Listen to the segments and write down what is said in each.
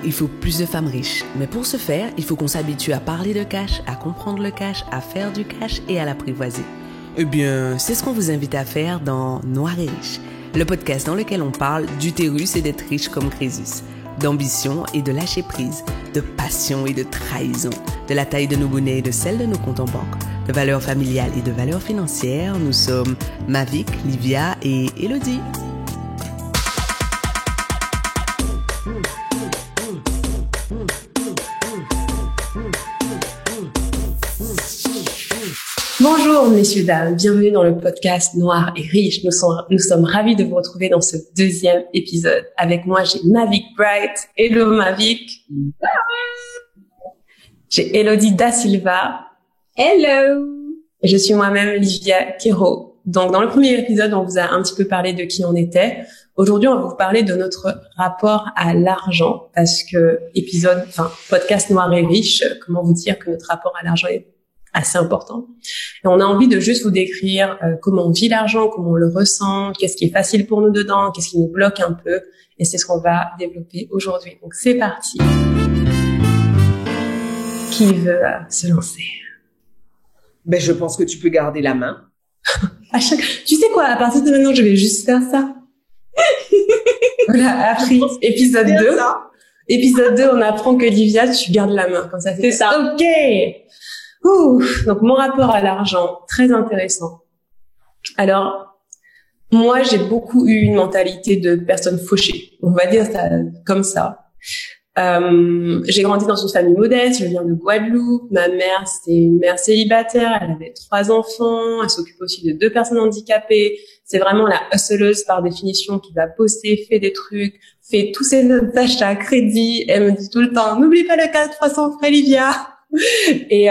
il faut plus de femmes riches. Mais pour ce faire, il faut qu'on s'habitue à parler de cash, à comprendre le cash, à faire du cash et à l'apprivoiser. Eh bien, c'est ce qu'on vous invite à faire dans Noir et Riche, le podcast dans lequel on parle d'utérus et d'être riche comme Crésus, d'ambition et de lâcher prise, de passion et de trahison, de la taille de nos bonnets et de celle de nos comptes en banque, de valeurs familiales et de valeurs financières. Nous sommes Mavic, Livia et Elodie. Bonjour messieurs, dames, bienvenue dans le podcast Noir et Riche. Nous sommes ravis de vous retrouver dans ce deuxième épisode. Avec moi, j'ai Mavic Bright. Hello Mavic. J'ai Elodie Da Silva. Hello. Et je suis moi-même Livia Quero. Donc dans le premier épisode, on vous a un petit peu parlé de qui on était. Aujourd'hui, on va vous parler de notre rapport à l'argent parce que podcast Noir et Riche, comment vous dire que notre rapport à l'argent est assez important. Et on a envie de juste vous décrire comment on vit l'argent, comment on le ressent, qu'est-ce qui est facile pour nous dedans, qu'est-ce qui nous bloque un peu. Et c'est ce qu'on va développer aujourd'hui. Donc c'est parti. Qui veut se lancer? Ben, je pense que tu peux garder la main. Tu sais quoi, à partir de maintenant, je vais juste faire ça. Voilà, appris. Épisode 2. Épisode 2, on apprend que Livia, tu gardes la main. Comme ça, c'est ça. Ok. Donc mon rapport à l'argent, très intéressant. Alors, moi, j'ai beaucoup eu une mentalité de personne fauchée. On va dire ça comme ça. J'ai grandi dans une famille modeste, je viens de Guadeloupe. Ma mère, c'était une mère célibataire, elle avait 3 enfants, elle s'occupe aussi de 2 personnes handicapées. C'est vraiment la hustleuse par définition qui va bosser, fait des trucs, fait tous ses achats à crédit. Elle me dit tout le temps, n'oublie pas le 400 frais, Livia. Et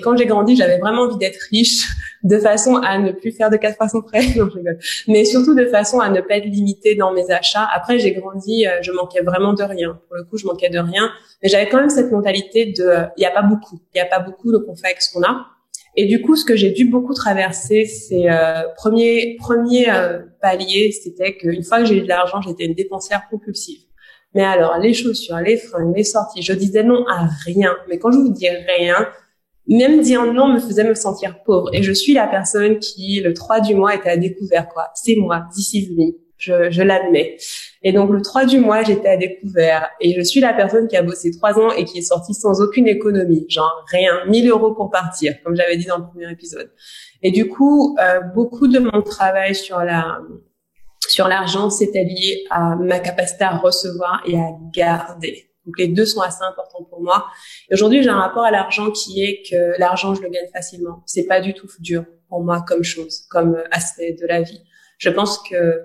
quand j'ai grandi, j'avais vraiment envie d'être riche de façon à ne plus faire de 400 frais, non, je rigole. Mais surtout de façon à ne pas être limitée dans mes achats. Après, j'ai grandi, je manquais vraiment de rien. Pour le coup, je manquais de rien. Mais j'avais quand même cette mentalité de, il y a pas beaucoup, donc on fait avec ce qu'on a. Et du coup, ce que j'ai dû beaucoup traverser, c'est, premier palier, c'était qu'une fois que j'ai eu de l'argent, j'étais une dépensière compulsive. Mais alors, les chaussures, les fringues, les sorties, je disais non à rien. Mais quand je vous dis rien, même dire non me faisait me sentir pauvre. Et je suis la personne qui, le 3 du mois, était à découvert, quoi. C'est moi, this is me. Je l'admets. Et donc, le 3 du mois, j'étais à découvert. Et je suis la personne qui a bossé 3 ans et qui est sortie sans aucune économie. Genre, rien. 1 000 € pour partir, comme j'avais dit dans le premier épisode. Et du coup, beaucoup de mon travail sur l'argent, c'était lié à ma capacité à recevoir et à garder. Donc, les deux sont assez importants pour moi. Et aujourd'hui, j'ai un rapport à l'argent qui est que l'argent, je le gagne facilement. C'est pas du tout dur pour moi comme chose, comme aspect de la vie. Je pense que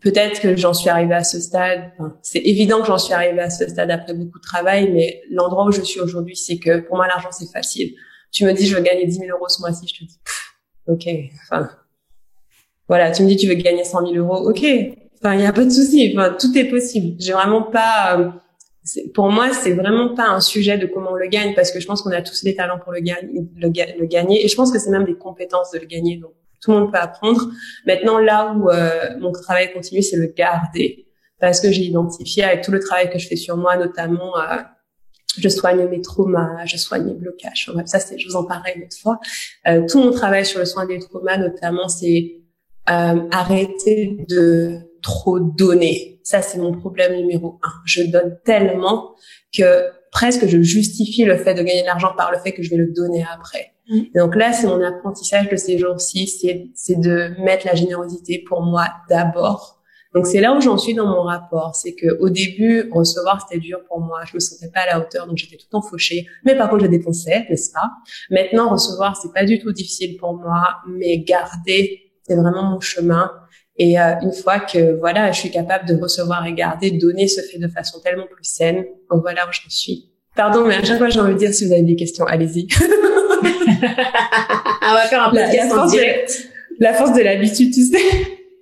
peut-être que j'en suis arrivée à ce stade. Enfin, c'est évident que j'en suis arrivée à ce stade après beaucoup de travail, mais l'endroit où je suis aujourd'hui, c'est que pour moi, l'argent, c'est facile. Tu me dis, je veux gagner 10 000 € ce mois-ci, je te dis, ok, enfin, voilà, tu me dis tu veux gagner 100 000 €, ok. Enfin, il y a pas de souci. Enfin, tout est possible. J'ai vraiment pas. Pour moi, c'est vraiment pas un sujet de comment on le gagne parce que je pense qu'on a tous les talents pour le gagner. Et je pense que c'est même des compétences de le gagner. Donc tout le monde peut apprendre. Maintenant, là où mon travail continue, c'est le garder parce que j'ai identifié avec tout le travail que je fais sur moi, notamment. Je soigne mes traumas, je soigne mes blocages. Bref, ça, je vous en parlerai une autre fois. Tout mon travail sur le soin des traumas, notamment, c'est arrêter de trop donner. Ça, c'est mon problème numéro 1. Je donne tellement que presque je justifie le fait de gagner de l'argent par le fait que je vais le donner après. Et donc là, c'est mon apprentissage de ces jours-ci, c'est de mettre la générosité pour moi d'abord. Donc c'est là où j'en suis dans mon rapport. C'est que au début, recevoir, c'était dur pour moi. Je me sentais pas à la hauteur, donc j'étais tout le temps fauchée. Mais par contre, je dépensais, n'est-ce pas? Maintenant, recevoir, c'est pas du tout difficile pour moi, mais garder, c'est vraiment mon chemin. Et une fois que voilà, je suis capable de recevoir et garder, donner se fait de façon tellement plus saine. Donc voilà où j'en suis. Pardon, mais à chaque fois j'ai envie de dire si vous avez des questions, allez-y. On va faire un podcast en direct. La force de l'habitude, tu sais.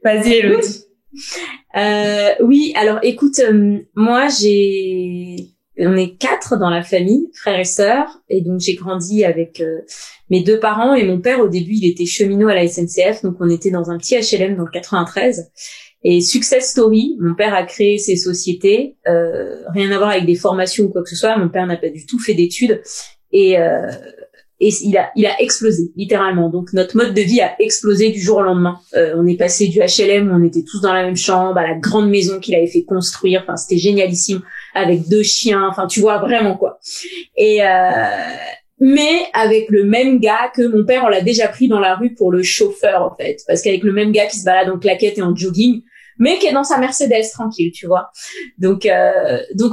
Vas-y, Elodie. Oui, alors écoute, moi on est 4 dans la famille, frères et sœurs, et donc j'ai grandi avec mes 2 parents et mon père. Au début, il était cheminot à la SNCF, donc on était dans un petit HLM dans le 93. Et success story, mon père a créé ses sociétés, rien à voir avec des formations ou quoi que ce soit. Mon père n'a pas du tout fait d'études et il a explosé littéralement. Donc notre mode de vie a explosé du jour au lendemain. On est passé du HLM où on était tous dans la même chambre à la grande maison qu'il avait fait construire. Enfin, c'était génialissime avec 2 chiens. Enfin, tu vois vraiment quoi. Et mais avec le même gars que mon père, on l'a déjà pris dans la rue pour le chauffeur, en fait. Parce qu'avec le même gars qui se balade en claquette et en jogging, mais qui est dans sa Mercedes, tranquille, tu vois. Donc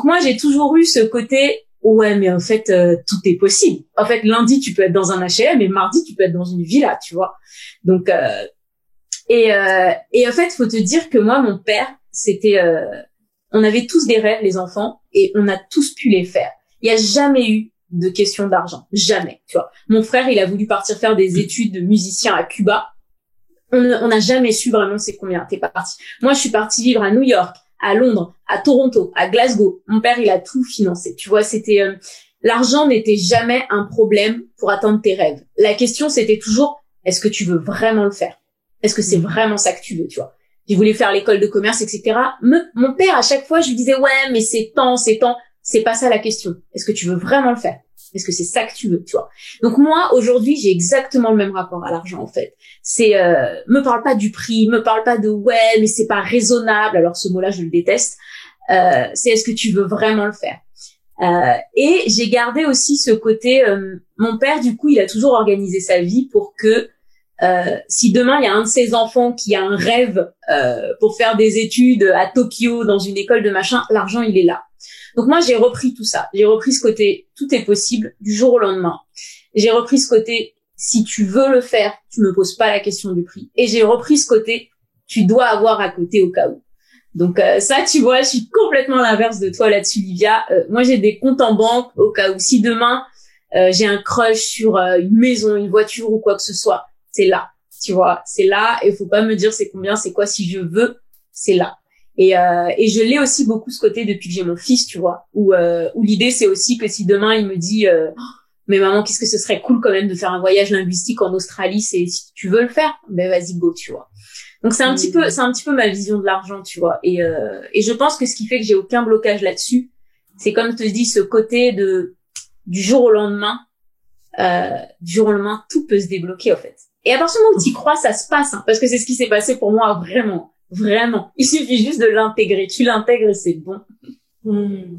moi, j'ai toujours eu ce côté, ouais, mais en fait, tout est possible. En fait, lundi, tu peux être dans un HLM et mardi, tu peux être dans une villa, tu vois. Donc, et en fait, faut te dire que moi, mon père, c'était, on avait tous des rêves, les enfants, et on a tous pu les faire. Il y a jamais eu de question d'argent. Jamais, tu vois. Mon frère, il a voulu partir faire des études de musicien à Cuba. On n'a jamais su vraiment c'est combien t'es parti. Moi, je suis partie vivre à New York, à Londres, à Toronto, à Glasgow. Mon père, il a tout financé. Tu vois, c'était l'argent n'était jamais un problème pour atteindre tes rêves. La question, c'était toujours est-ce que tu veux vraiment le faire? Est-ce que c'est vraiment ça que tu veux, tu vois? J'ai voulu faire l'école de commerce, etc. Mon père, à chaque fois, je lui disais ouais, mais c'est temps. C'est pas ça la question. Est-ce que tu veux vraiment le faire? Est-ce que c'est ça que tu veux, tu vois? Donc moi, aujourd'hui, j'ai exactement le même rapport à l'argent, en fait. C'est, me parle pas du prix, me parle pas de ouais, mais c'est pas raisonnable. Alors ce mot-là, je le déteste. C'est est-ce que tu veux vraiment le faire? Et j'ai gardé aussi ce côté, mon père, du coup, il a toujours organisé sa vie pour que, si demain il y a un de ses enfants qui a un rêve, pour faire des études à Tokyo dans une école de machin, l'argent, il est là. Donc moi, j'ai repris tout ça. J'ai repris ce côté, tout est possible du jour au lendemain. J'ai repris ce côté, si tu veux le faire, tu me poses pas la question du prix. Et j'ai repris ce côté, tu dois avoir à côté au cas où. Donc ça, tu vois, je suis complètement l'inverse de toi là-dessus, Livia. Moi, j'ai des comptes en banque au cas où. Si demain, j'ai un crush sur une maison, une voiture ou quoi que ce soit, c'est là. Tu vois, c'est là. Et faut pas me dire c'est combien, c'est quoi. Si je veux, c'est là. Et je l'ai aussi beaucoup ce côté depuis que j'ai mon fils, tu vois, où l'idée c'est aussi que si demain il me dit mais maman, qu'est-ce que ce serait cool quand même de faire un voyage linguistique en Australie, c'est si tu veux le faire, ben vas-y go, tu vois. Donc c'est un petit peu ma vision de l'argent, tu vois. Et je pense que ce qui fait que j'ai aucun blocage là-dessus, c'est comme je te dis ce côté du jour au lendemain, tout peut se débloquer en fait. Et à partir du moment où tu y crois, ça se passe, hein, parce que c'est ce qui s'est passé pour moi vraiment. Vraiment. Il suffit juste de l'intégrer. Tu l'intègres et c'est bon.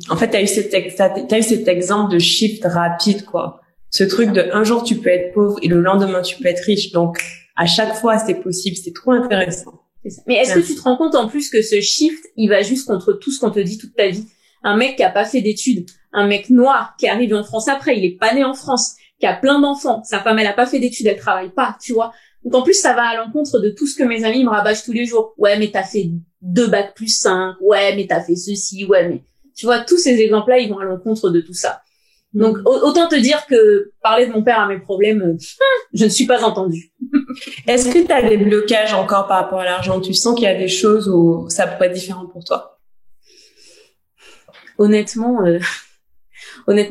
En fait, t'as eu cet exemple de shift rapide, quoi. Ce truc de un jour tu peux être pauvre et le lendemain tu peux être riche. Donc, à chaque fois, c'est possible. C'est trop intéressant. C'est ça. Mais est-ce que tu te rends compte en plus que ce shift, il va juste contre tout ce qu'on te dit toute ta vie? Un mec qui a pas fait d'études, un mec noir qui arrive en France après, il est pas né en France, qui a plein d'enfants, sa femme elle a pas fait d'études, elle travaille pas, tu vois. Donc en plus, ça va à l'encontre de tout ce que mes amis me rabâchent tous les jours. Ouais, mais t'as fait 2 bacs plus 5. Ouais, mais t'as fait ceci. Ouais, mais tu vois, tous ces exemples-là, ils vont à l'encontre de tout ça. Donc autant te dire que parler de mon père à mes problèmes, je ne suis pas entendue. Est-ce que t'as des blocages encore par rapport à l'argent? Tu sens qu'il y a des choses où ça pourrait être différent pour toi? Honnêtement,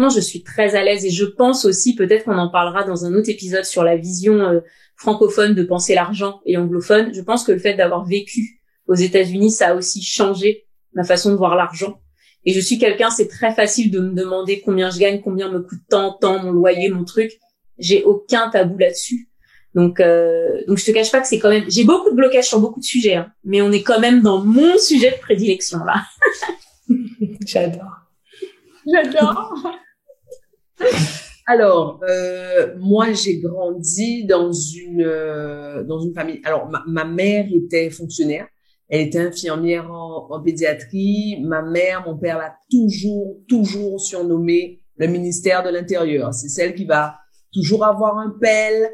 je suis très à l'aise et je pense aussi, peut-être qu'on en parlera dans un autre épisode sur la vision francophone de penser l'argent et anglophone. Je pense que le fait d'avoir vécu aux États-Unis, ça a aussi changé ma façon de voir l'argent. Et je suis quelqu'un, c'est très facile de me demander combien je gagne, combien me coûte temps, mon loyer, mon truc. J'ai aucun tabou là-dessus. Donc je te cache pas que c'est quand même, j'ai beaucoup de blocages sur beaucoup de sujets, hein, mais on est quand même dans mon sujet de prédilection, là. J'adore. Alors, moi, j'ai grandi dans une famille. Alors, ma mère était fonctionnaire. Elle était infirmière en pédiatrie. Ma mère, mon père l'a toujours surnommé le ministère de l'Intérieur. C'est celle qui va toujours avoir un pelle.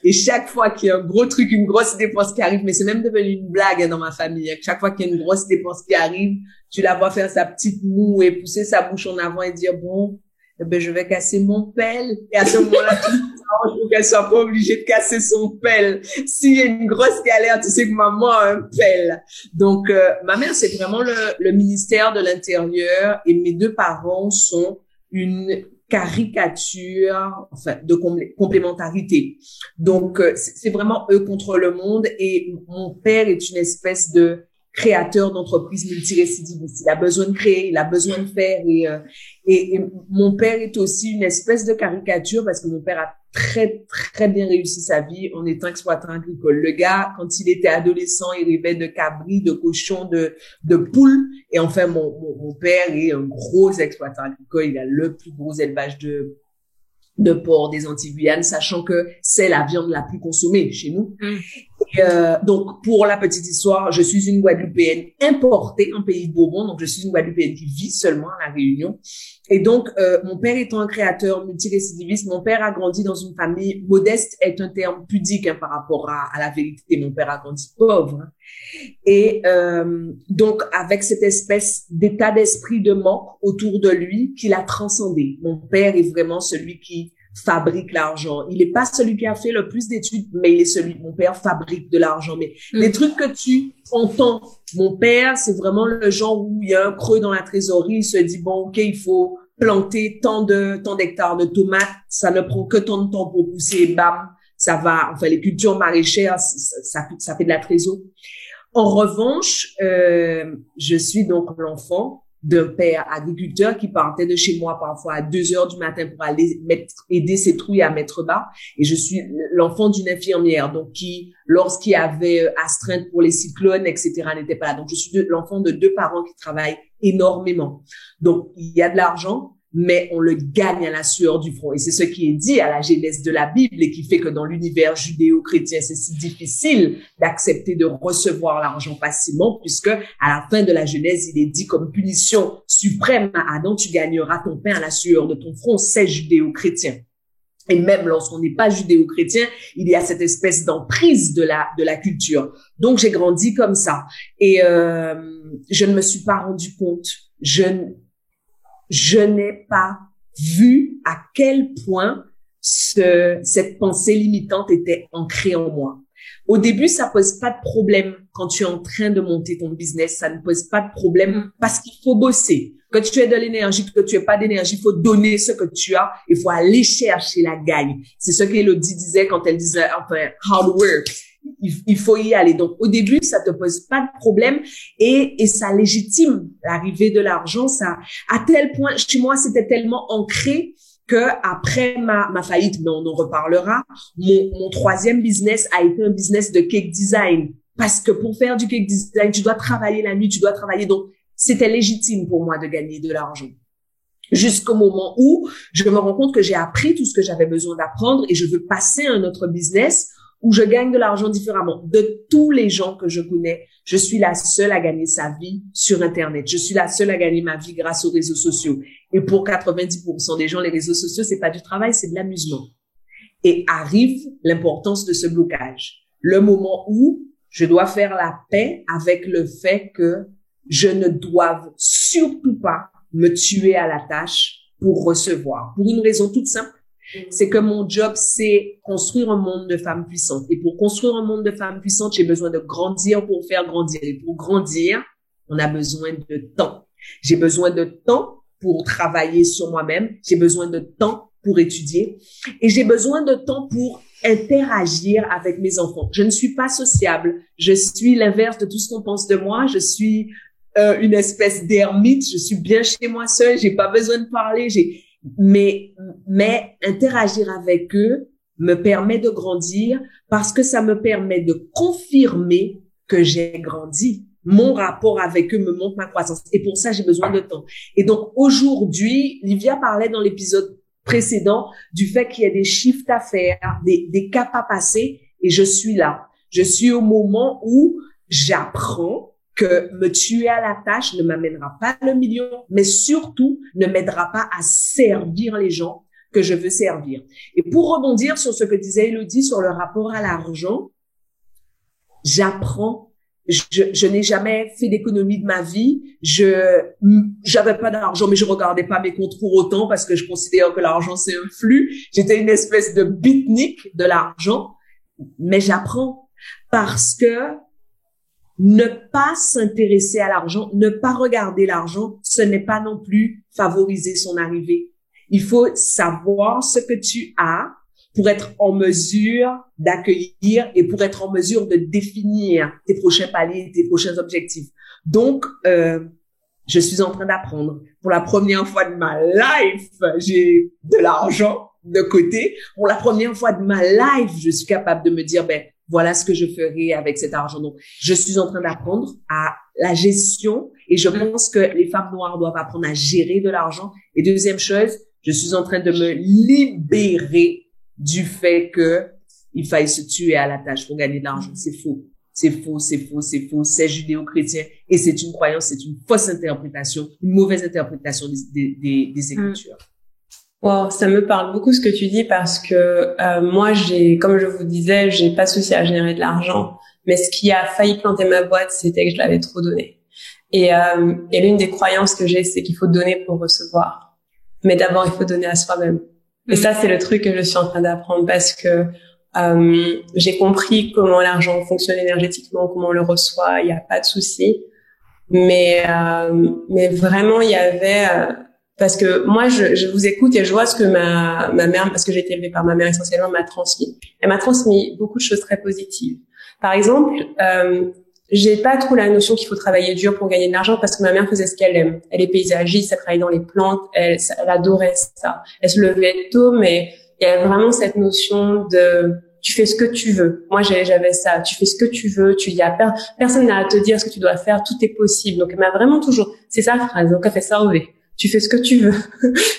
Et chaque fois qu'il y a un gros truc, une grosse dépense qui arrive, mais c'est même devenu une blague, hein, dans ma famille. Chaque fois qu'il y a une grosse dépense qui arrive, tu la vois faire sa petite moue et pousser sa bouche en avant et dire bon, eh ben, je vais casser mon pelle. Et à ce moment-là, tu t'arranges pour qu'elle soit pas obligée de casser son pelle. S'il y a une grosse galère, tu sais que maman a un pelle. Donc, ma mère, c'est vraiment le ministère de l'Intérieur et mes 2 parents sont une caricature, enfin, de complémentarité. Donc, c'est vraiment eux contre le monde. Et mon père est une espèce de créateur d'entreprises multirécidivistes. Il a besoin de créer, il a besoin de faire. Et mon père est aussi une espèce de caricature parce que mon père a très, très bien réussi sa vie en étant exploitant agricole. Le gars, quand il était adolescent, il rêvait de cabris, de cochons, de poules. Et enfin, mon père est un gros exploitant agricole. Il a le plus gros élevage de porc des Antilles-Guyane, sachant que c'est la viande la plus consommée chez nous. Et, donc, pour la petite histoire, je suis une Guadeloupéenne importée en pays de Bourbon, donc je suis une Guadeloupéenne qui vit seulement à La Réunion. Et donc, mon père étant un créateur multirécidiviste, mon père a grandi dans une famille modeste, est un terme pudique par rapport à la vérité. Mon père a grandi pauvre. Et donc, avec cette espèce d'état d'esprit de manque autour de lui qu'il a transcendé. Mon père est vraiment celui qui fabrique l'argent. Il n'est pas celui qui a fait le plus d'études, mais il est celui, mon père fabrique de l'argent. Mais les trucs que tu entends, mon père, c'est vraiment le genre où il y a un creux dans la trésorerie, il se dit, bon, ok, il faut planter tant d'hectares de tomates, ça ne prend que tant de temps pour pousser, bam, ça va, enfin, les cultures maraîchères, ça fait de la trésorerie. En revanche, je suis donc l'enfant d'un père agriculteur qui partait de chez moi parfois à 2 heures du matin pour aller aider ses trouilles à mettre bas. Et je suis l'enfant d'une infirmière, donc qui, lorsqu'il y avait astreinte pour les cyclones, etc., n'était pas là. Donc, je suis l'enfant de 2 parents qui travaillent énormément. Donc, il y a de l'argent, mais on le gagne à la sueur du front. Et c'est ce qui est dit à la genèse de la Bible et qui fait que dans l'univers judéo-chrétien, c'est si difficile d'accepter de recevoir l'argent facilement, puisque à la fin de la Genèse, il est dit comme punition suprême à Adam, tu gagneras ton pain à la sueur de ton front. C'est judéo-chrétien. Et même lorsqu'on n'est pas judéo-chrétien, il y a cette espèce d'emprise de la culture. Donc, j'ai grandi comme ça. Et je ne me suis pas rendu compte. Je n'ai pas vu à quel point cette pensée limitante était ancrée en moi. Au début, ça pose pas de problème quand tu es en train de monter ton business. Ça ne pose pas de problème parce qu'il faut bosser. Que tu aies de l'énergie, que tu aies pas d'énergie, il faut donner ce que tu as. Il faut aller chercher la gagne. C'est ce qu'Élodie disait quand elle disait, enfin, hard work. Il faut y aller. Donc, au début, ça te pose pas de problème et ça légitime l'arrivée de l'argent. Ça, à tel point, chez moi, c'était tellement ancré que après ma faillite, mais on en reparlera, mon 3e business a été un business de cake design. Parce que pour faire du cake design, tu dois travailler la nuit, tu dois travailler. Donc, c'était légitime pour moi de gagner de l'argent. Jusqu'au moment où je me rends compte que j'ai appris tout ce que j'avais besoin d'apprendre et je veux passer à un autre business où je gagne de l'argent différemment. De tous les gens que je connais, je suis la seule à gagner sa vie sur Internet. Je suis la seule à gagner ma vie grâce aux réseaux sociaux. Et pour 90% des gens, les réseaux sociaux, c'est pas du travail, c'est de l'amusement. Et arrive l'importance de ce blocage. Le moment où je dois faire la paix avec le fait que je ne dois surtout pas me tuer à la tâche pour recevoir. Pour une raison toute simple. C'est que mon job, c'est construire un monde de femmes puissantes. Et pour construire un monde de femmes puissantes, j'ai besoin de grandir pour faire grandir. Et pour grandir, on a besoin de temps. J'ai besoin de temps pour travailler sur moi-même. J'ai besoin de temps pour étudier. Et j'ai besoin de temps pour interagir avec mes enfants. Je ne suis pas sociable. Je suis l'inverse de tout ce qu'on pense de moi. Je suis une espèce d'ermite. Je suis bien chez moi seule. J'ai pas besoin de parler. Mais interagir avec eux me permet de grandir parce que ça me permet de confirmer que j'ai grandi. Mon rapport avec eux me montre ma croissance. Et pour ça, j'ai besoin de temps. Et donc, aujourd'hui, Livia parlait dans l'épisode précédent du fait qu'il y a des shifts à faire, des caps à passer. Et je suis là. Je suis au moment où j'apprends que me tuer à la tâche ne m'amènera pas le million, mais surtout ne m'aidera pas à servir les gens que je veux servir. Et pour rebondir sur ce que disait Élodie sur le rapport à l'argent, j'apprends. Je n'ai jamais fait d'économie de ma vie. J'avais pas d'argent, mais je regardais pas mes comptes pour autant parce que je considère que l'argent c'est un flux. J'étais une espèce de beatnik de l'argent, mais j'apprends parce que ne pas s'intéresser à l'argent, ne pas regarder l'argent, ce n'est pas non plus favoriser son arrivée. Il faut savoir ce que tu as pour être en mesure d'accueillir et pour être en mesure de définir tes prochains paliers, tes prochains objectifs. Donc, je suis en train d'apprendre. Pour la première fois de ma life, j'ai de l'argent de côté. Pour la première fois de ma life, je suis capable de me dire, ben, voilà ce que je ferai avec cet argent. Donc, je suis en train d'apprendre à la gestion et je pense que les femmes noires doivent apprendre à gérer de l'argent. Et deuxième chose, je suis en train de me libérer du fait que il faille se tuer à la tâche pour gagner de l'argent. C'est faux. C'est faux, c'est faux, c'est faux. C'est judéo-chrétien et c'est une croyance, c'est une fausse interprétation, une mauvaise interprétation des Écritures. Wow, ça me parle beaucoup ce que tu dis parce que moi, comme je vous disais, j'ai pas souci à générer de l'argent, mais ce qui a failli planter ma boîte, c'était que je l'avais trop donné. Et l'une des croyances que j'ai, c'est qu'il faut donner pour recevoir. Mais d'abord, il faut donner à soi-même. Et ça, c'est le truc que je suis en train d'apprendre parce que j'ai compris comment l'argent fonctionne énergétiquement, comment on le reçoit, il n'y a pas de souci. Mais vraiment, il y avait... parce que moi, je vous écoute et je vois ce que ma mère, parce que j'ai été élevée par ma mère essentiellement, m'a transmis. Elle m'a transmis beaucoup de choses très positives. Par exemple, j'ai pas trop la notion qu'il faut travailler dur pour gagner de l'argent parce que ma mère faisait ce qu'elle aime. Elle est paysagiste, elle travaille dans les plantes, elle adorait ça. Elle se levait tôt, mais il y a vraiment cette notion de tu fais ce que tu veux. Moi, j'avais ça. Tu fais ce que tu veux. Tu dis à personne n'a à te dire ce que tu dois faire. Tout est possible. Donc, elle m'a vraiment toujours, c'est sa phrase. Donc, elle fait ça au V. Tu fais ce que tu veux.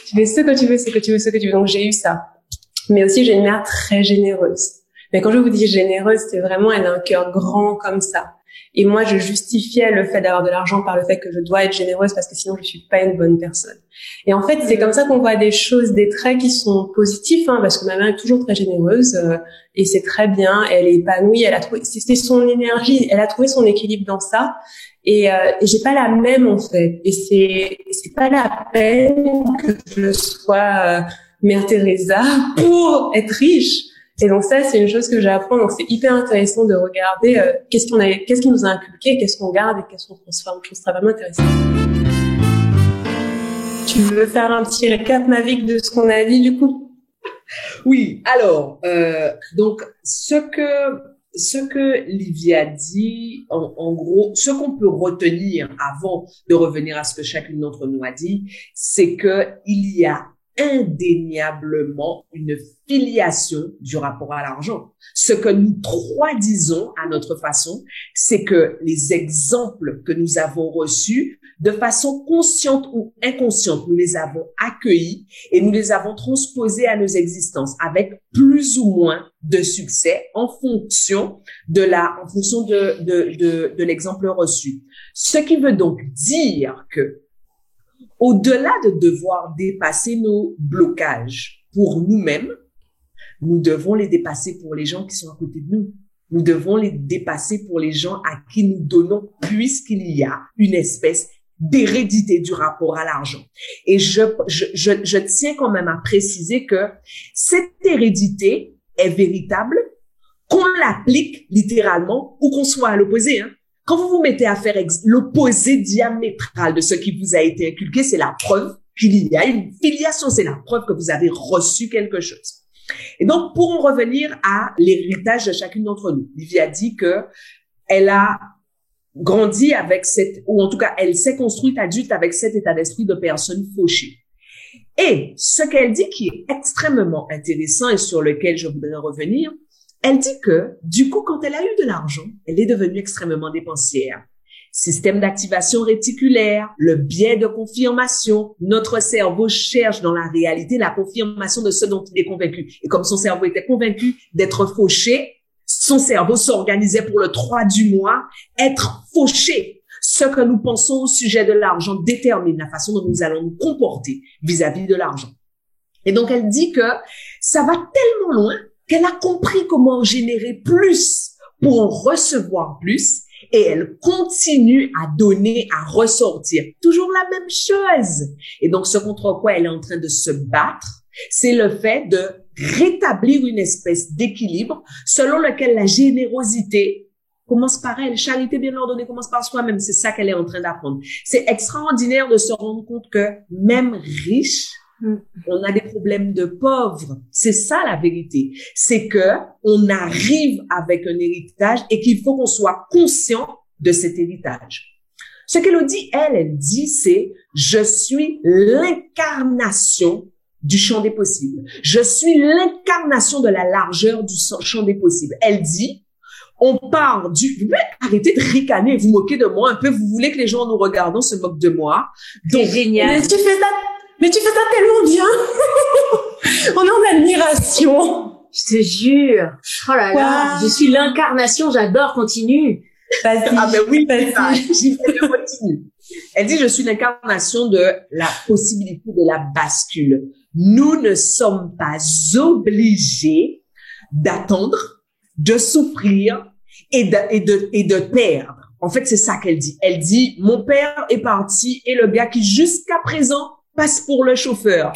Tu fais ce que tu veux, ce que tu veux, ce que tu veux. Donc, j'ai eu ça. Mais aussi, j'ai une mère très généreuse. Mais quand je vous dis généreuse, c'est vraiment, elle a un cœur grand comme ça. Et moi, je justifiais le fait d'avoir de l'argent par le fait que je dois être généreuse parce que sinon, je suis pas une bonne personne. Et en fait, c'est comme ça qu'on voit des choses, des traits qui sont positifs, hein, parce que ma mère est toujours très généreuse, et c'est très bien. Elle est épanouie, elle a trouvé, c'était son énergie, elle a trouvé son équilibre dans ça. Et j'ai pas la même, en fait. Et c'est pas la peine que je sois Mère Teresa pour être riche. Et donc ça, c'est une chose que j'apprends. Donc c'est hyper intéressant de regarder qu'est-ce qui nous a inculqué, qu'est-ce qu'on garde et qu'est-ce qu'on transforme. Je trouve ça vraiment intéressant. Tu veux faire un petit récap, Mavic, de ce qu'on a dit du coup? Oui. Alors, donc ce que Livia dit, en gros, ce qu'on peut retenir avant de revenir à ce que chacune d'entre nous a dit, c'est que il y a indéniablement une filiation du rapport à l'argent. Ce que nous trois disons à notre façon, c'est que les exemples que nous avons reçus, de façon consciente ou inconsciente, nous les avons accueillis et nous les avons transposés à nos existences avec plus ou moins de succès en fonction de l'exemple reçu. Ce qui veut donc dire que au-delà de devoir dépasser nos blocages pour nous-mêmes, nous devons les dépasser pour les gens qui sont à côté de nous. Nous devons les dépasser pour les gens à qui nous donnons, puisqu'il y a une espèce d'hérédité du rapport à l'argent. Et je tiens quand même à préciser que cette hérédité est véritable, qu'on l'applique littéralement ou qu'on soit à l'opposé, hein. Quand vous vous mettez à faire l'opposé diamétral de ce qui vous a été inculqué, c'est la preuve qu'il y a une filiation, c'est la preuve que vous avez reçu quelque chose. Et donc, pour en revenir à l'héritage de chacune d'entre nous, Livia dit que elle a grandi avec ou en tout cas, elle s'est construite adulte avec cet état d'esprit de personne fauchée. Et ce qu'elle dit qui est extrêmement intéressant et sur lequel je voudrais revenir, elle dit que, du coup, quand elle a eu de l'argent, elle est devenue extrêmement dépensière. Système d'activation réticulaire, le biais de confirmation. Notre cerveau cherche dans la réalité la confirmation de ce dont il est convaincu. Et comme son cerveau était convaincu d'être fauché, son cerveau s'organisait pour le 3 du mois, être fauché. Ce que nous pensons au sujet de l'argent détermine la façon dont nous allons nous comporter vis-à-vis de l'argent. Et donc, elle dit que ça va tellement loin qu'elle a compris comment générer plus pour en recevoir plus et elle continue à donner, à ressortir. Toujours la même chose. Et donc, ce contre quoi elle est en train de se battre, c'est le fait de rétablir une espèce d'équilibre selon lequel la générosité commence par elle. Charité bien ordonnée commence par soi-même. C'est ça qu'elle est en train d'apprendre. C'est extraordinaire de se rendre compte que même riche, On a des problèmes de pauvres. C'est ça la vérité. C'est que on arrive avec un héritage et qu'il faut qu'on soit conscient de cet héritage. Ce qu'Élodie, elle dit, c'est « Je suis l'incarnation du champ des possibles. Je suis l'incarnation de la largeur du champ des possibles. » Elle dit « On part du... » Vous pouvez arrêter de ricaner, vous moquer de moi un peu. Vous voulez que les gens en nous regardant se moquent de moi. C'est génial. Mais tu fais ça tellement bien. On est en admiration. Je te jure. Oh là là, je suis l'incarnation, j'adore, continue. Vas-y. Ah ben oui, j'y fais le continue. Elle dit, je suis l'incarnation de la possibilité de la bascule. Nous ne sommes pas obligés d'attendre, de souffrir et de perdre. En fait, c'est ça qu'elle dit. Elle dit, mon père est parti et le gars qui jusqu'à présent passe pour le chauffeur.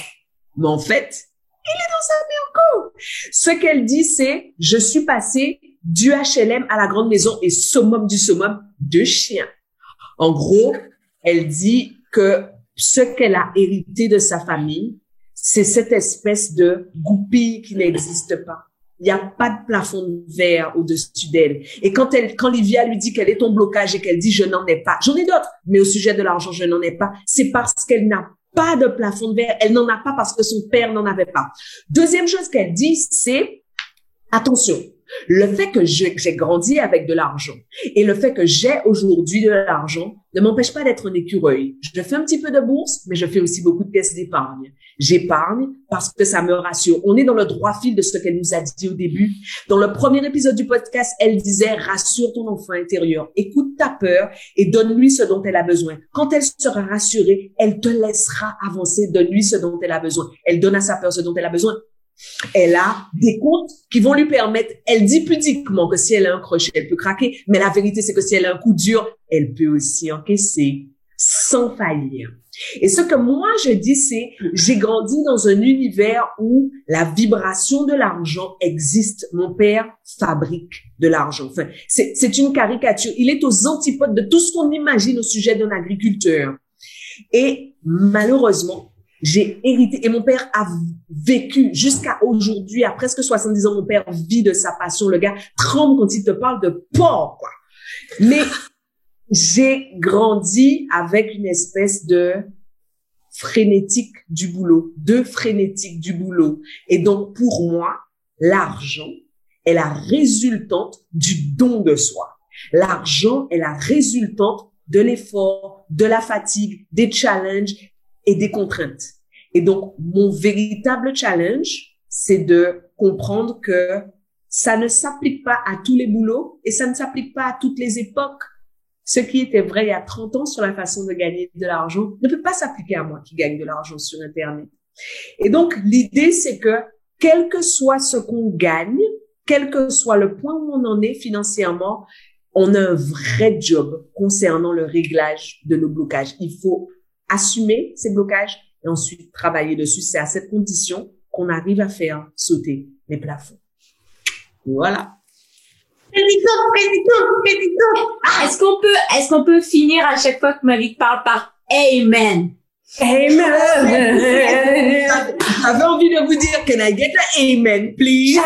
Mais en fait, il est dans sa merco. Ce qu'elle dit, c'est, je suis passé du HLM à la grande maison et summum du summum, 2 chiens. En gros, elle dit que ce qu'elle a hérité de sa famille, c'est cette espèce de goupille qui n'existe pas. Il n'y a pas de plafond de verre au-dessus d'elle. Et quand Livia lui dit quel est ton blocage et qu'elle dit je n'en ai pas, j'en ai d'autres, mais au sujet de l'argent, je n'en ai pas, c'est parce qu'elle n'a pas de plafond de verre. Elle n'en a pas parce que son père n'en avait pas. Deuxième chose qu'elle dit, c'est attention. Le fait que j'ai grandi avec de l'argent et le fait que j'ai aujourd'hui de l'argent ne m'empêche pas d'être un écureuil. Je fais un petit peu de bourse, mais je fais aussi beaucoup de caisses d'épargne. J'épargne parce que ça me rassure. On est dans le droit fil de ce qu'elle nous a dit au début. Dans le premier épisode du podcast, elle disait « Rassure ton enfant intérieur, écoute ta peur et donne-lui ce dont elle a besoin. Quand elle sera rassurée, elle te laissera avancer. Donne-lui ce dont elle a besoin. Elle donne à sa peur ce dont elle a besoin. » Elle a des comptes qui vont lui permettre, elle dit pudiquement que si elle a un crochet, elle peut craquer, mais la vérité, c'est que si elle a un coup dur, elle peut aussi encaisser sans faillir. Et ce que moi, je dis, c'est, j'ai grandi dans un univers où la vibration de l'argent existe. Mon père fabrique de l'argent. Enfin, c'est une caricature. Il est aux antipodes de tout ce qu'on imagine au sujet d'un agriculteur. Et malheureusement, j'ai hérité, et mon père a vécu jusqu'à aujourd'hui, à presque 70 ans, mon père vit de sa passion. Le gars tremble quand il te parle de porc, quoi. Mais j'ai grandi avec une espèce de frénétique du boulot, Et donc, pour moi, l'argent est la résultante du don de soi. L'argent est la résultante de l'effort, de la fatigue, des challenges et des contraintes. Et donc, mon véritable challenge, c'est de comprendre que ça ne s'applique pas à tous les boulots et ça ne s'applique pas à toutes les époques. Ce qui était vrai il y a 30 ans sur la façon de gagner de l'argent ne peut pas s'appliquer à moi qui gagne de l'argent sur Internet. Et donc, l'idée, c'est que quel que soit ce qu'on gagne, quel que soit le point où on en est financièrement, on a un vrai job concernant le réglage de nos blocages. Il faut assumer ces blocages et ensuite travailler dessus. C'est à cette condition qu'on arrive à faire sauter les plafonds. Voilà. Est-ce qu'on peut finir à chaque fois que Mavic parle par Amen? Amen. J'avais envie de vous dire, can I get an amen, please?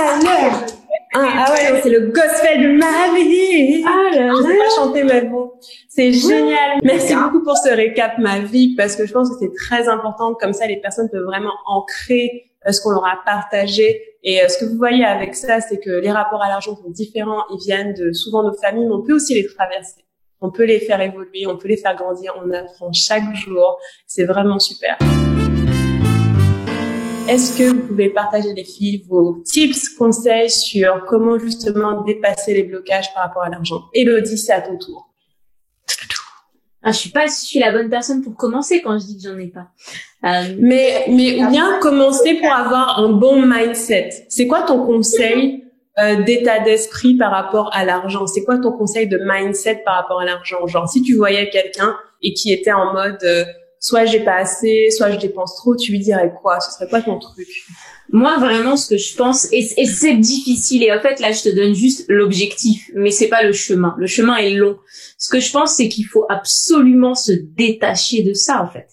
Ah ouais, c'est le gospel de ma vie. Ah là là. Je sais pas chanter, mais bon. C'est génial. Merci beaucoup pour ce récap, Mavic, parce que je pense que c'est très important. Comme ça, les personnes peuvent vraiment ancrer ce qu'on leur a partagé. Et ce que vous voyez avec ça, c'est que les rapports à l'argent sont différents. Ils viennent de souvent nos familles, mais on peut aussi les traverser. On peut les faire évoluer, on peut les faire grandir. On apprend chaque jour. C'est vraiment super. Est-ce que vous pouvez partager, les filles, vos tips, conseils sur comment justement dépasser les blocages par rapport à l'argent? Élodie, c'est à ton tour. Ah, je suis la bonne personne pour commencer quand je dis que j'en ai pas. Mais ou bien commencer pour avoir un bon mindset. C'est quoi ton conseil d'état d'esprit par rapport à l'argent? C'est quoi ton conseil de mindset par rapport à l'argent? Genre, si tu voyais quelqu'un et qui était en mode soit j'ai pas assez, soit je dépense trop, tu lui dirais quoi? Ce serait quoi ton truc? Moi, vraiment, ce que je pense, et c'est difficile, et en fait, là, je te donne juste l'objectif, mais c'est pas le chemin. Le chemin est long. Ce que je pense, c'est qu'il faut absolument se détacher de ça, en fait.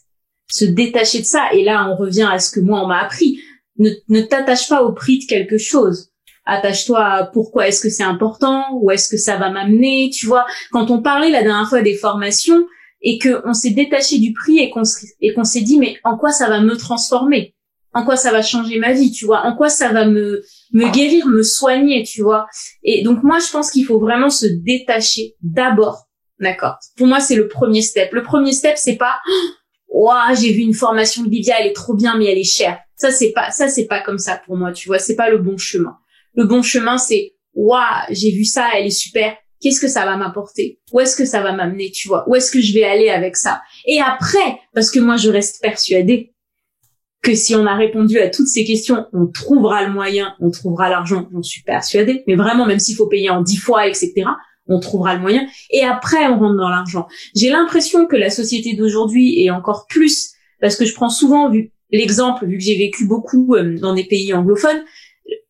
se détacher de ça. Et là, on revient à ce que moi, on m'a appris. Ne t'attache pas au prix de quelque chose. Attache-toi à pourquoi est-ce que c'est important, où est-ce que ça va m'amener, tu vois. Quand on parlait la dernière fois des formations et que on s'est détaché du prix et qu'on s'est dit mais en quoi ça va me transformer, en quoi ça va changer ma vie, tu vois, en quoi ça va me guérir, me soigner, tu vois. Et donc moi je pense qu'il faut vraiment se détacher d'abord, d'accord. Pour moi c'est le premier step. Le premier step c'est pas ouah, j'ai vu une formation de Livia, elle est trop bien mais elle est chère. Ça c'est pas comme ça pour moi, tu vois, c'est pas le bon chemin. Le bon chemin, c'est, waouh, j'ai vu ça, elle est super. Qu'est-ce que ça va m'apporter? Où est-ce que ça va m'amener, tu vois? Où est-ce que je vais aller avec ça? Et après, parce que moi, je reste persuadée que si on a répondu à toutes ces questions, on trouvera le moyen, on trouvera l'argent, j'en suis persuadée. Mais vraiment, même s'il faut payer en 10 fois, etc., on trouvera le moyen. Et après, on rentre dans l'argent. J'ai l'impression que la société d'aujourd'hui est encore plus, parce que je prends souvent l'exemple, vu que j'ai vécu beaucoup dans des pays anglophones,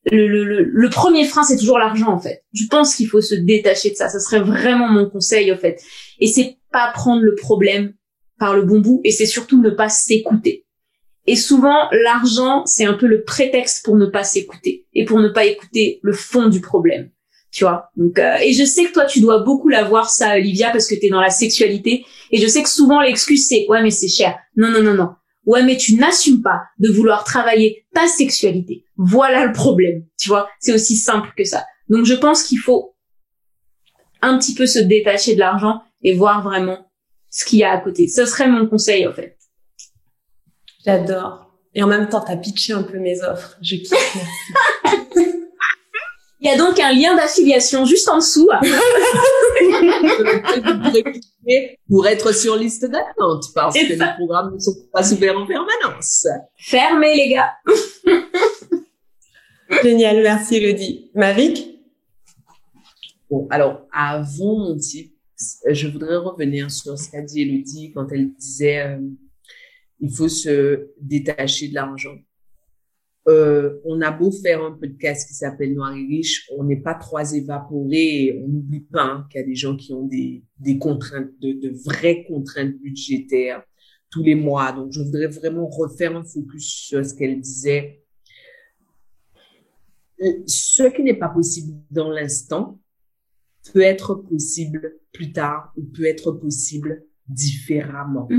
le premier frein, c'est toujours l'argent, en fait. Je pense qu'il faut se détacher de ça. Ça serait vraiment mon conseil, en fait. Et c'est pas prendre le problème par le bon bout, et c'est surtout ne pas s'écouter. Et souvent, l'argent, c'est un peu le prétexte pour ne pas s'écouter et pour ne pas écouter le fond du problème. Tu vois. Donc, et je sais que toi, tu dois beaucoup l'avoir, ça, Olivia, parce que t'es dans la sexualité. Et je sais que souvent, l'excuse, c'est, ouais, mais c'est cher. Non. Ouais, mais tu n'assumes pas de vouloir travailler ta sexualité. Voilà le problème, tu vois. C'est aussi simple que ça. Donc, je pense qu'il faut un petit peu se détacher de l'argent et voir vraiment ce qu'il y a à côté. Ce serait mon conseil, en fait. J'adore. Et en même temps, t'as pitché un peu mes offres. Je kiffe, merci. Il y a donc un lien d'affiliation juste en dessous. Pour être sur liste d'attente, parce que les programmes ne sont pas ouverts en permanence. Fermez, les gars. Génial, merci Elodie. Mavic? Bon, alors, avant mon tip, je voudrais revenir sur ce qu'a dit Elodie quand elle disait il faut se détacher de l'argent. On a beau faire un podcast qui s'appelle Noir et Riche, on n'est pas trois évaporés et on n'oublie pas qu'il y a des gens qui ont des contraintes, de vraies contraintes budgétaires tous les mois. Donc, je voudrais vraiment refaire un focus sur ce qu'elle disait. Ce qui n'est pas possible dans l'instant peut être possible plus tard ou peut être possible différemment.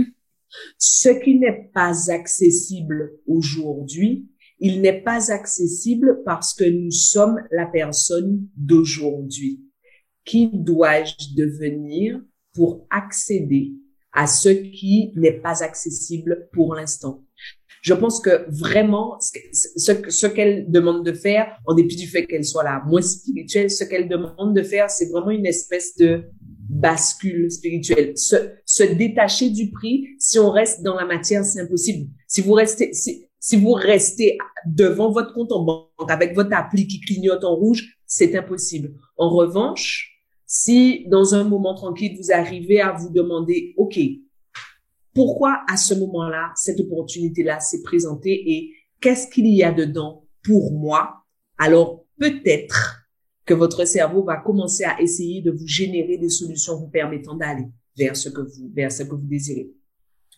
Ce qui n'est pas accessible aujourd'hui, il n'est pas accessible parce que nous sommes la personne d'aujourd'hui. Qui dois-je devenir pour accéder à ce qui n'est pas accessible pour l'instant? Je pense que vraiment, ce qu'elle demande de faire, en dépit du fait qu'elle soit la moins spirituelle, ce qu'elle demande de faire, c'est vraiment une espèce de bascule spirituelle. Se détacher du prix, si on reste dans la matière, c'est impossible. Si vous restez devant votre compte en banque avec votre appli qui clignote en rouge, c'est impossible. En revanche, si dans un moment tranquille, vous arrivez à vous demander, OK, pourquoi à ce moment-là, cette opportunité-là s'est présentée et qu'est-ce qu'il y a dedans pour moi? Alors, peut-être que votre cerveau va commencer à essayer de vous générer des solutions vous permettant d'aller vers ce que vous désirez.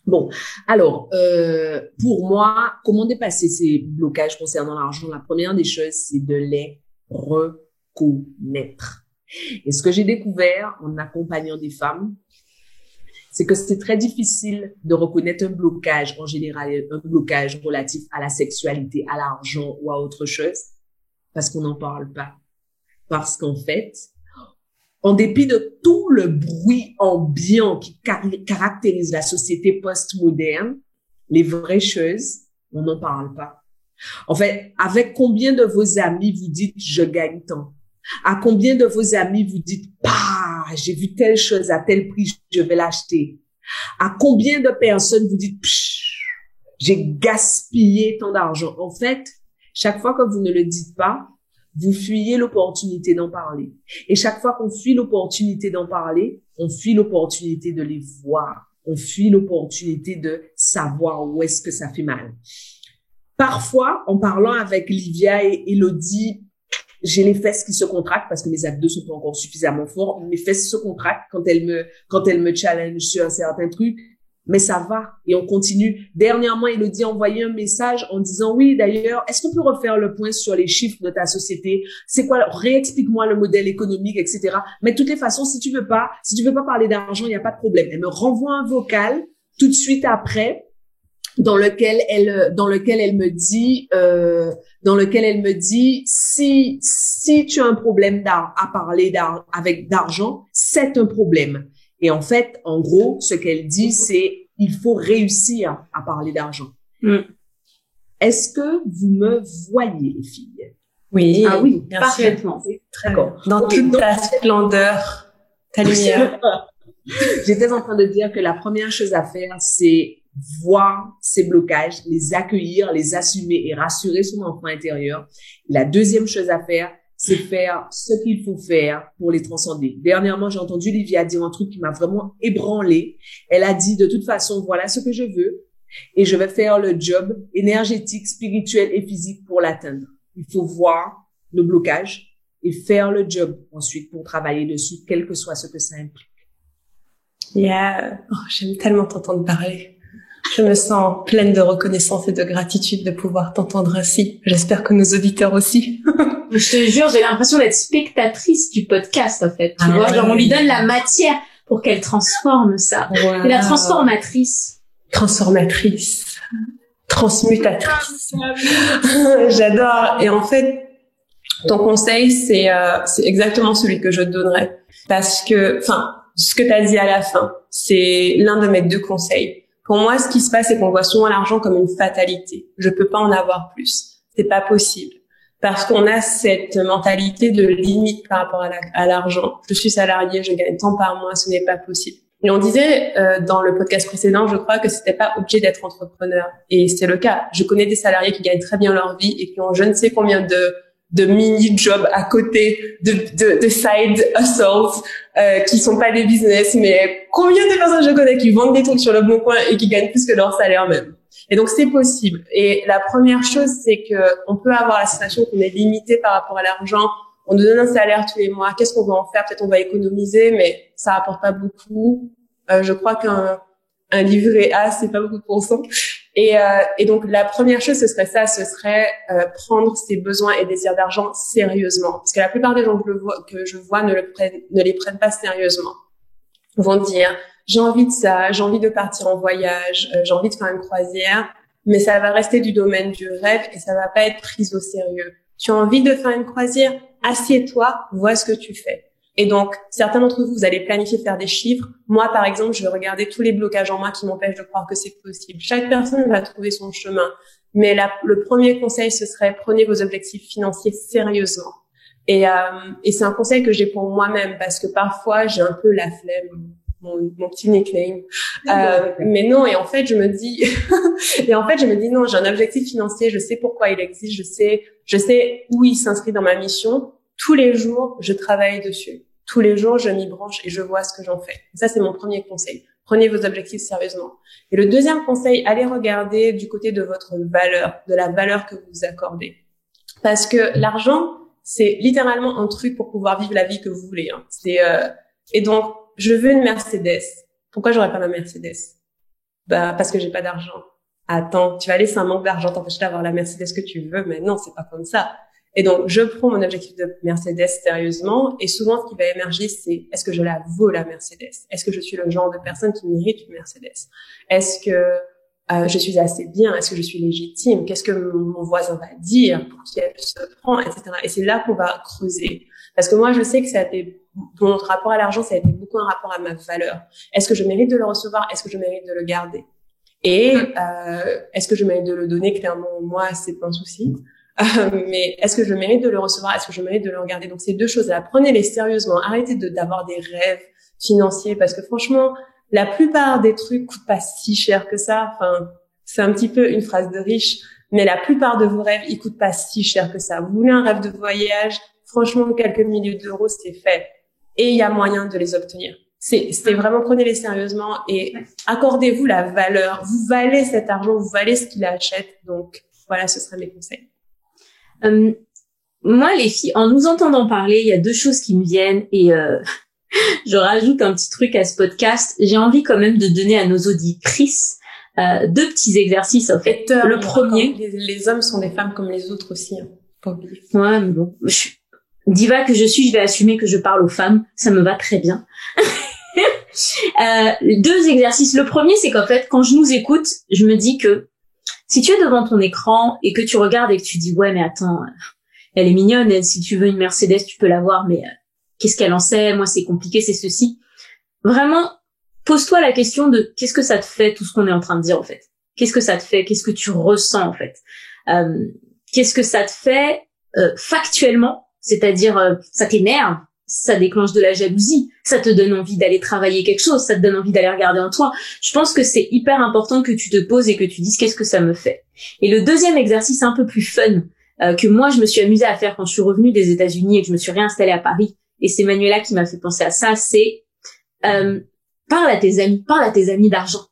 Bon, alors, pour moi, comment dépasser ces blocages concernant l'argent? La première des choses, c'est de les reconnaître. Et ce que j'ai découvert en accompagnant des femmes, c'est que c'est très difficile de reconnaître un blocage, en général, un blocage relatif à la sexualité, à l'argent ou à autre chose, parce qu'on n'en parle pas. Parce qu'en fait, en dépit de tout le bruit ambiant qui caractérise la société post-moderne, les vraies choses, on n'en parle pas. En fait, avec combien de vos amis vous dites « je gagne tant » ? À combien de vos amis vous dites « bah, j'ai vu telle chose à tel prix, je vais l'acheter » ? À combien de personnes vous dites « j'ai gaspillé tant d'argent » ? En fait, chaque fois que vous ne le dites pas, vous fuyez l'opportunité d'en parler. Et chaque fois qu'on fuit l'opportunité d'en parler, on fuit l'opportunité de les voir. On fuit l'opportunité de savoir où est-ce que ça fait mal. Parfois, en parlant avec Livia et Elodie, j'ai les fesses qui se contractent parce que mes abdos sont pas encore suffisamment forts. Mes fesses se contractent quand elles me challenge sur un certain truc. Mais ça va et on continue. Dernièrement, Elodie a envoyé un message en disant oui, d'ailleurs, est-ce qu'on peut refaire le point sur les chiffres de ta société? C'est quoi? Réexplique-moi le modèle économique, etc. Mais de toutes les façons, si tu veux pas parler d'argent, il n'y a pas de problème. Elle me renvoie un vocal tout de suite après dans lequel elle me dit si tu as un problème à parler avec d'argent, c'est un problème. Et en fait, en gros, ce qu'elle dit, c'est il faut réussir à parler d'argent. Est-ce que vous me voyez, les filles? Oui. Ah oui, parfaitement. Très bon. Dans toute ta splendeur, ta lumière. J'étais en train de dire que la première chose à faire, c'est voir ces blocages, les accueillir, les assumer et rassurer son enfant intérieur. La deuxième chose à faire, c'est faire ce qu'il faut faire pour les transcender. Dernièrement, j'ai entendu Livia dire un truc qui m'a vraiment ébranlée. Elle a dit, de toute façon, voilà ce que je veux et je vais faire le job énergétique, spirituel et physique pour l'atteindre. Il faut voir le blocage et faire le job ensuite pour travailler dessus, quel que soit ce que ça implique. Yeah. Oh, j'aime tellement t'entendre parler. Je me sens pleine de reconnaissance et de gratitude de pouvoir t'entendre ainsi. J'espère que nos auditeurs aussi. Je te jure, j'ai l'impression d'être spectatrice du podcast, en fait. Tu vois, genre, on lui donne la matière pour qu'elle transforme ça. Wow. Et la transformatrice. Transformatrice. Transmutatrice. J'adore. Et en fait, ton conseil, c'est exactement celui que je te donnerais. Parce que, ce que tu as dit à la fin, c'est l'un de mes 2 conseils. Pour moi, ce qui se passe, c'est qu'on voit souvent l'argent comme une fatalité. Je peux pas en avoir plus. C'est pas possible. Parce qu'on a cette mentalité de limite par rapport à l'argent. Je suis salarié, je gagne tant par mois, ce n'est pas possible. Et on disait dans le podcast précédent, je crois que c'était pas obligé d'être entrepreneur. Et c'est le cas. Je connais des salariés qui gagnent très bien leur vie et qui ont je ne sais combien de mini-jobs à côté, de side hustles, qui sont pas des business, mais combien de personnes je connais qui vendent des trucs sur le bon coin et qui gagnent plus que leur salaire même. Et donc, c'est possible. Et la première chose, c'est que on peut avoir la sensation qu'on est limité par rapport à l'argent. On nous donne un salaire tous les mois. Qu'est-ce qu'on va en faire? Peut-être on va économiser, mais ça rapporte pas beaucoup. Je crois qu'un livret A, c'est pas beaucoup de pourcents. Et donc, la première chose, ce serait prendre ses besoins et désirs d'argent sérieusement. Parce que la plupart des gens que je vois ne les prennent pas sérieusement. Ils vont dire, j'ai envie de ça, j'ai envie de partir en voyage, j'ai envie de faire une croisière, mais ça va rester du domaine du rêve et ça va pas être pris au sérieux. Tu as envie de faire une croisière? Assieds-toi, vois ce que tu fais. Et donc, certains d'entre vous, vous allez planifier de faire des chiffres. Moi, par exemple, je vais regarder tous les blocages en moi qui m'empêchent de croire que c'est possible. Chaque personne va trouver son chemin. Mais le premier conseil, ce serait prenez vos objectifs financiers sérieusement. Et c'est un conseil que j'ai pour moi-même parce que parfois, j'ai un peu la flemme. Mon petit nickname. Mais non, et en fait, je me dis non, j'ai un objectif financier, je sais pourquoi il existe, je sais où il s'inscrit dans ma mission. Tous les jours, je travaille dessus. Tous les jours, je m'y branche et je vois ce que j'en fais. Et ça, c'est mon premier conseil. Prenez vos objectifs sérieusement. Et le deuxième conseil, allez regarder du côté de votre valeur, de la valeur que vous accordez. Parce que l'argent, c'est littéralement un truc pour pouvoir vivre la vie que vous voulez. Hein. Et donc, je veux une Mercedes. Pourquoi j'aurais pas ma Mercedes? Parce que j'ai pas d'argent. Attends, tu vas laisser un manque d'argent t'empêcher d'avoir la Mercedes que tu veux, mais non, c'est pas comme ça. Et donc, je prends mon objectif de Mercedes sérieusement, et souvent, ce qui va émerger, c'est est-ce que je la vaux, la Mercedes? Est-ce que je suis le genre de personne qui mérite une Mercedes? Est-ce que je suis assez bien? Est-ce que je suis légitime? Qu'est-ce que mon voisin va dire pour qui elle se prend, etc. Et c'est là qu'on va creuser. Parce que moi, je sais que mon rapport à l'argent, ça a été beaucoup un rapport à ma valeur. Est-ce que je mérite de le recevoir? Est-ce que je mérite de le garder? Et est-ce que je mérite de le donner? Clairement, moi, c'est pas un souci. Mais est-ce que je mérite de le recevoir? Est-ce que je mérite de le regarder? Donc, ces 2 choses-là, prenez-les sérieusement. Arrêtez d'avoir des rêves financiers parce que franchement, la plupart des trucs coûtent pas si cher que ça. Enfin, c'est un petit peu une phrase de riche, mais la plupart de vos rêves, ils coûtent pas si cher que ça. Vous voulez un rêve de voyage? Franchement, quelques milliers d'euros, c'est fait. Et il y a moyen de les obtenir. C'est vraiment, prenez-les sérieusement et accordez-vous la valeur. Vous valez cet argent, vous valez ce qu'il achète. Donc, voilà, ce seraient mes conseils. Moi, les filles, en nous entendant parler, il y a 2 choses qui me viennent et je rajoute un petit truc à ce podcast. J'ai envie quand même de donner à nos auditrices deux petits exercices en fait. Le premier, les hommes sont des femmes comme les autres aussi. Hein. Pas oublier. Ouais, mais bon, diva que je suis, je vais assumer que je parle aux femmes. Ça me va très bien. Deux exercices. Le premier, c'est qu'en fait, quand je nous écoute, je me dis que si tu es devant ton écran et que tu regardes et que tu dis ouais, mais attends, elle est mignonne. Elle, si tu veux une Mercedes, tu peux l'avoir, mais qu'est-ce qu'elle en sait? Moi, c'est compliqué, c'est ceci. Vraiment, pose-toi la question de qu'est-ce que ça te fait tout ce qu'on est en train de dire en fait. Qu'est-ce que ça te fait? Qu'est-ce que tu ressens en fait? Qu'est-ce que ça te fait factuellement? C'est-à-dire, ça t'énerve, ça déclenche de la jalousie, ça te donne envie d'aller travailler quelque chose, ça te donne envie d'aller regarder en toi. Je pense que c'est hyper important que tu te poses et que tu dises qu'est-ce que ça me fait. Et le deuxième exercice un peu plus fun que moi je me suis amusée à faire quand je suis revenue des États-Unis et que je me suis réinstallée à Paris, et c'est Manuela qui m'a fait penser à ça, c'est parle à tes amis d'argent.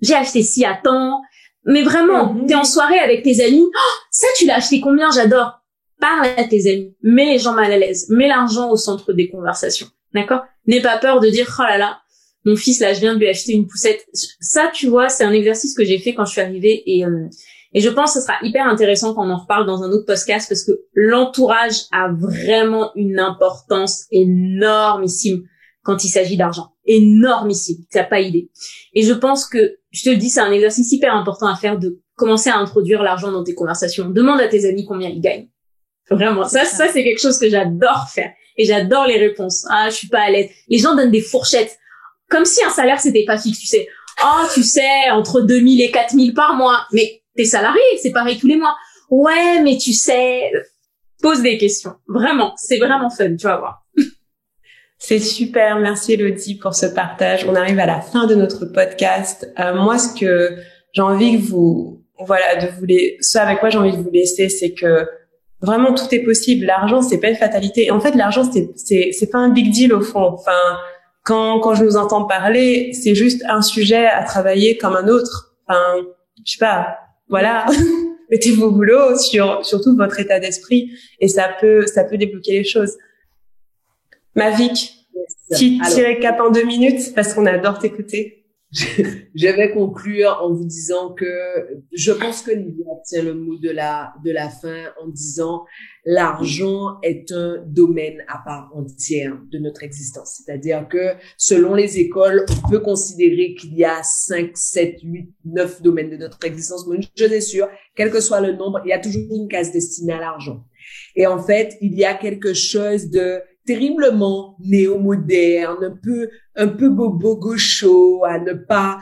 J'ai acheté ci à temps, mais vraiment, t'es en soirée avec tes amis, oh, ça tu l'as acheté combien, j'adore. Parle à tes amis, mets les gens mal à l'aise, mets l'argent au centre des conversations, d'accord? N'aie pas peur de dire, oh là là, mon fils là, je viens de lui acheter une poussette. Ça, tu vois, c'est un exercice que j'ai fait quand je suis arrivée et je pense que ce sera hyper intéressant qu'on en reparle dans un autre podcast parce que l'entourage a vraiment une importance énormissime quand il s'agit d'argent. Énormissime, t'as pas idée. Et je pense que, je te le dis, c'est un exercice hyper important à faire de commencer à introduire l'argent dans tes conversations. Demande à tes amis combien ils gagnent. Vraiment, ça c'est quelque chose que j'adore faire. Et j'adore les réponses. Ah, je suis pas à l'aise. Les gens donnent des fourchettes. Comme si un salaire, c'était pas fixe, tu sais. Oh, tu sais, entre 2000 et 4000 par mois. Mais t'es salarié, c'est pareil tous les mois. Ouais, mais tu sais, pose des questions. Vraiment, c'est vraiment fun, tu vas voir. C'est super. Merci Elodie pour ce partage. On arrive à la fin de notre podcast. Moi, ce que j'ai envie que ce avec quoi j'ai envie de vous laisser, c'est que vraiment, tout est possible. L'argent, c'est pas une fatalité. Et en fait, l'argent, c'est pas un big deal au fond. Enfin, quand je nous entends parler, c'est juste un sujet à travailler comme un autre. Enfin, je sais pas. Voilà. Mettez-vous au boulot sur tout votre état d'esprit et ça peut débloquer les choses. Mavic, petit récap en 2 minutes parce qu'on adore t'écouter. Je vais conclure en vous disant que je pense que Livia tient le mot de la fin en disant l'argent est un domaine à part entière de notre existence. C'est-à-dire que selon les écoles, on peut considérer qu'il y a 5, 7, 8, 9 domaines de notre existence. Mais je suis sûre, quel que soit le nombre, il y a toujours une case destinée à l'argent. Et en fait, il y a quelque chose de terriblement néo-moderne, un peu bobo gaucho à ne pas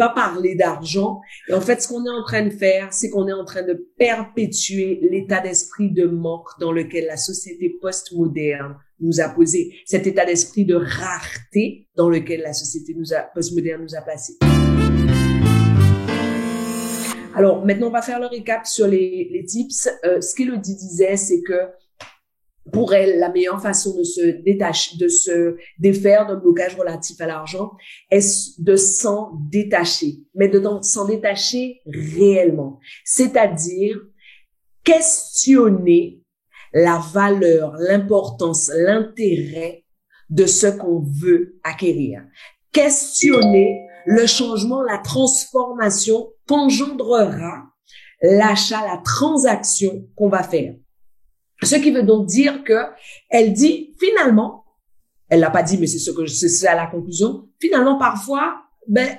parler d'argent. Et en fait, ce qu'on est en train de faire, c'est qu'on est en train de perpétuer l'état d'esprit de manque dans lequel la société post-moderne nous a posé. Cet état d'esprit de rareté dans lequel la société post-moderne nous a placé. Alors, maintenant, on va faire le récap sur les tips. Ce qu'Elodie disait, c'est que pour elle, la meilleure façon de se défaire d'un blocage relatif à l'argent est de s'en détacher, mais de s'en détacher réellement. C'est-à-dire questionner la valeur, l'importance, l'intérêt de ce qu'on veut acquérir. Questionner le changement, la transformation qu'engendrera l'achat, la transaction qu'on va faire. Ce qui veut donc dire que elle dit finalement, elle l'a pas dit, mais c'est ça la conclusion. Finalement, parfois,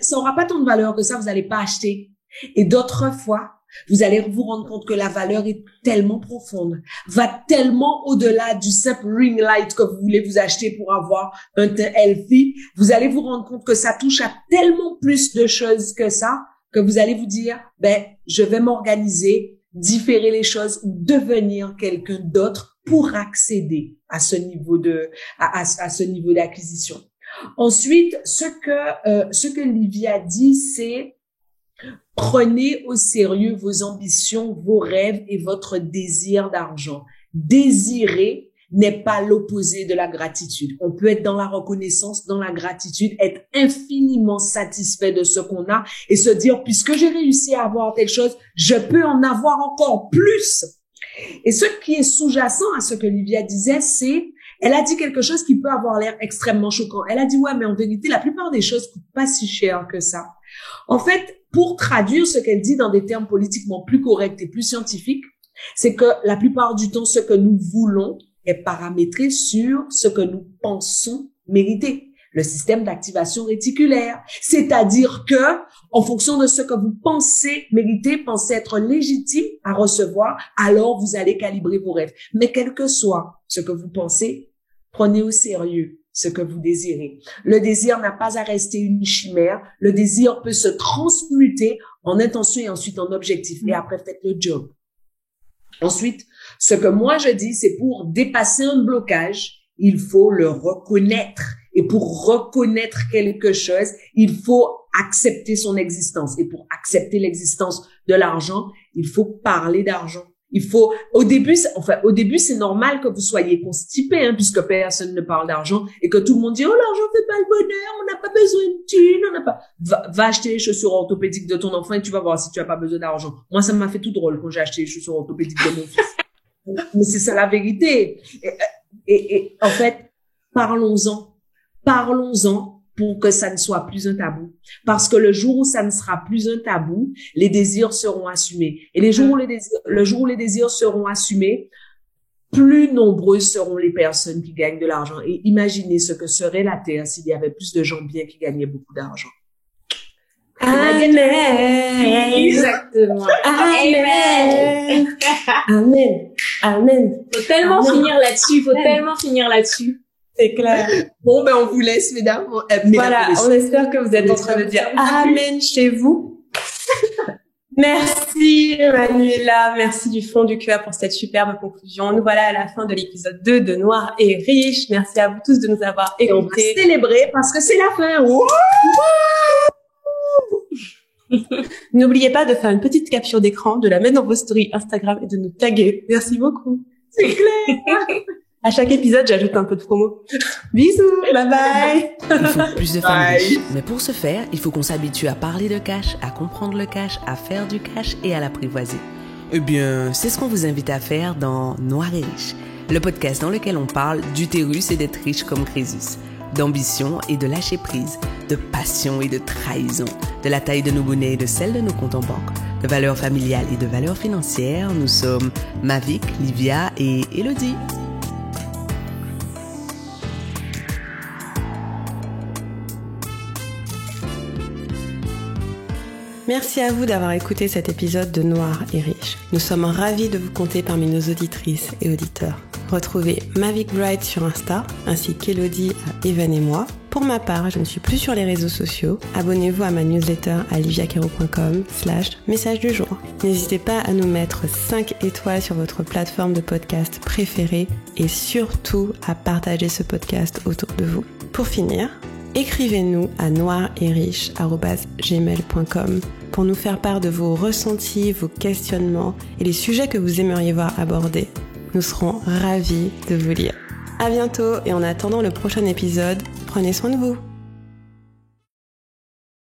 ça aura pas tant de valeur que ça, vous allez pas acheter. Et d'autres fois, vous allez vous rendre compte que la valeur est tellement profonde, va tellement au-delà du simple ring light que vous voulez vous acheter pour avoir un teint healthy. Vous allez vous rendre compte que ça touche à tellement plus de choses que ça, que vous allez vous dire, je vais m'organiser, différer les choses ou devenir quelqu'un d'autre pour accéder à ce niveau d'acquisition. Ensuite, ce que Livia dit, c'est prenez au sérieux vos ambitions, vos rêves et votre désir d'argent. Désirer n'est pas l'opposé de la gratitude. On peut être dans la reconnaissance, dans la gratitude, être infiniment satisfait de ce qu'on a et se dire, puisque j'ai réussi à avoir telle chose, je peux en avoir encore plus. Et ce qui est sous-jacent à ce que Livia disait, c'est Elle a dit quelque chose qui peut avoir l'air extrêmement choquant. Elle a dit, ouais, mais en vérité, la plupart des choses coûtent pas si cher que ça. En fait, pour traduire ce qu'elle dit dans des termes politiquement plus corrects et plus scientifiques, c'est que la plupart du temps, ce que nous voulons est paramétré sur ce que nous pensons mériter. Le système d'activation réticulaire. C'est-à-dire que, en fonction de ce que vous pensez mériter, pensez être légitime à recevoir, alors vous allez calibrer vos rêves. Mais quel que soit ce que vous pensez, prenez au sérieux ce que vous désirez. Le désir n'a pas à rester une chimère. Le désir peut se transmuter en intention et ensuite en objectif. Et après, faites le job. Ensuite, ce que moi je dis, c'est pour dépasser un blocage, il faut le reconnaître. Et pour reconnaître quelque chose, il faut accepter son existence. Et pour accepter l'existence de l'argent, il faut parler d'argent. Il faut, au début, c'est normal que vous soyez constipé, hein, puisque personne ne parle d'argent et que tout le monde dit, oh, l'argent fait pas le bonheur, on n'a pas besoin de thunes, on n'a pas, va acheter les chaussures orthopédiques de ton enfant et tu vas voir si tu as pas besoin d'argent. Moi, ça m'a fait tout drôle quand j'ai acheté les chaussures orthopédiques de mon fils. Mais c'est ça la vérité. Et en fait, parlons-en pour que ça ne soit plus un tabou. Parce que le jour où ça ne sera plus un tabou, les désirs seront assumés. Et le jour où les désirs seront assumés, plus nombreuses seront les personnes qui gagnent de l'argent. Et imaginez ce que serait la Terre s'il y avait plus de gens bien qui gagnaient beaucoup d'argent. Amen. Exactement. Amen. Amen. Amen. Faut tellement finir là-dessus. C'est clair. Bon, ben, on vous laisse, mesdames. Voilà, on espère que vous êtes en train de dire Amen chez vous. Merci, Manuela. Merci du fond du cœur pour cette superbe conclusion. Nous voilà à la fin de l'épisode 2 de Noir et Riche. Merci à vous tous de nous avoir écoutés. On va célébrer parce que c'est la fin. N'oubliez pas de faire une petite capture d'écran, de la mettre dans vos stories Instagram et de nous taguer. Merci beaucoup. C'est clair. À chaque épisode, j'ajoute un peu de promo. Bisous, bye bye. Il faut plus de femmes riches. Mais pour ce faire, il faut qu'on s'habitue à parler de cash, à comprendre le cash, à faire du cash et à l'apprivoiser. Eh bien, c'est ce qu'on vous invite à faire dans Noir et Riche, le podcast dans lequel on parle d'utérus et d'être riche comme Crésus, d'ambition et de lâcher prise, de passion et de trahison, de la taille de nos bonnets et de celle de nos comptes en banque, de valeurs familiales et de valeurs financières. Nous sommes Mavic, Livia et Elodie. Merci à vous d'avoir écouté cet épisode de Noir et Riche. Nous sommes ravis de vous compter parmi nos auditrices et auditeurs. Retrouvez Mavic Bright sur Insta, ainsi qu'Elodie à Evan et moi. Pour ma part, je ne suis plus sur les réseaux sociaux. Abonnez-vous à ma newsletter à liviaquero.com/message du jour. N'hésitez pas à nous mettre 5 étoiles sur votre plateforme de podcast préférée et surtout à partager ce podcast autour de vous. Pour finir, écrivez-nous à noiretriche@gmail.com pour nous faire part de vos ressentis, vos questionnements et les sujets que vous aimeriez voir abordés. Nous serons ravis de vous lire. À bientôt et en attendant le prochain épisode, prenez soin de vous.